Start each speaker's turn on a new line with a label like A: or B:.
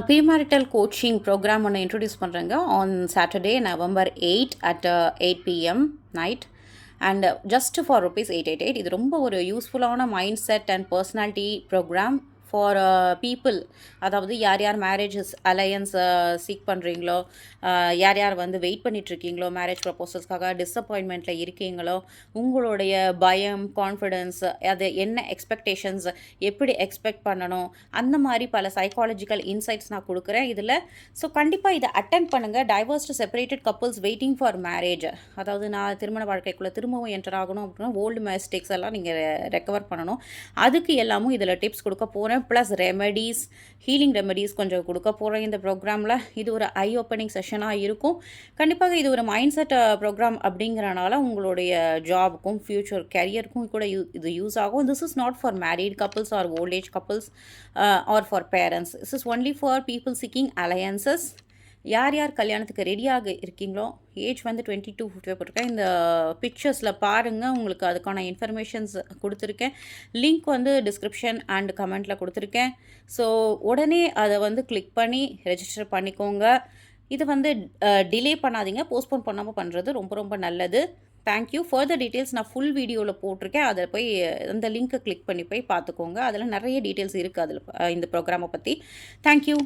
A: Premarital coaching program ஒன்று introduce பண்ணுறேங்க on Saturday November 8 at 8 PM night and just for ₹888. இது ரொம்ப ஒரு யூஸ்ஃபுல்லான mindset and personality program for people. அதாவது யார் யார் மேரேஜஸ் அலையன்ஸ் சீக் பண்ணுறீங்களோ, யார் யார் வந்து வெயிட் பண்ணிகிட்ருக்கீங்களோ, மேரேஜ் ப்ரப்போசல்ஸ்க்காக டிஸப்பாயின்மெண்ட்டில் இருக்கீங்களோ, உங்களுடைய பயம், கான்ஃபிடென்ஸ், அது என்ன எக்ஸ்பெக்டேஷன்ஸ், எப்படி எக்ஸ்பெக்ட் பண்ணணும், அந்த மாதிரி பல சைக்காலஜிக்கல் இன்சைட்ஸ் நான் கொடுக்குறேன் இதில். ஸோ கண்டிப்பாக இதை அட்டென்ட் பண்ணுங்கள். Divorced separated couples waiting for marriage, அதாவது நான் திருமண வாழ்க்கைக்குள்ளே திரும்பவும் என்டர் ஆகணும் அப்படின்னா ஓல்டு மிஸ்டேக்ஸ் எல்லாம் நீங்கள் ரெக்கவர் பண்ணணும். அதுக்கு எல்லாமும் இதில் டிப்ஸ் கொடுக்க போகிறேன். ப்ளஸ் ரெமெடிஸ், ஹீலிங் ரெமெடிஸ் கொஞ்சம் கொடுக்க போகிறேன் இந்த ப்ரோக்ராமில். இது ஒரு ஐ ஓப்பனிங் செஷனாக இருக்கும். கண்டிப்பாக இது ஒரு மைண்ட் செட் ப்ரோக்ராம் அப்படிங்கிறனால உங்களுடைய ஜாபுக்கும் ஃப்யூச்சர் கரியருக்கும் கூட இது யூஸ் ஆகும். This is not for married couples or old age couples or for parents. This is only for people seeking alliances. யார் யார் கல்யாணத்துக்கு ரெடியாக இருக்கீங்களோ, ஏஜ் வந்து 22 to 55 போட்டிருக்கேன். இந்த பிக்சர்ஸில் பாருங்கள், உங்களுக்கு அதுக்கான இன்ஃபர்மேஷன்ஸ் கொடுத்துருக்கேன். லிங்க் வந்து டிஸ்கிரிப்ஷன் அண்ட் கமெண்ட்டில் கொடுத்துருக்கேன். ஸோ உடனே அதை வந்து கிளிக் பண்ணி ரெஜிஸ்டர் பண்ணிக்கோங்க. இது வந்து டிலே பண்ணாதீங்க, போஸ்ட்போன் பண்ணாமல் பண்ணுறது ரொம்ப ரொம்ப நல்லது. தேங்க்யூ. ஃபர்தர் டீட்டெயில்ஸ் நான் ஃபுல் வீடியோவில் போட்டிருக்கேன். அதை போய் அந்த லிங்க்கை கிளிக் பண்ணி போய் பார்த்துக்கோங்க. அதில் நிறைய டீட்டெயில்ஸ் இருக்குது அதில் இந்த ப்ரோக்ராமை பற்றி. தேங்க்யூ.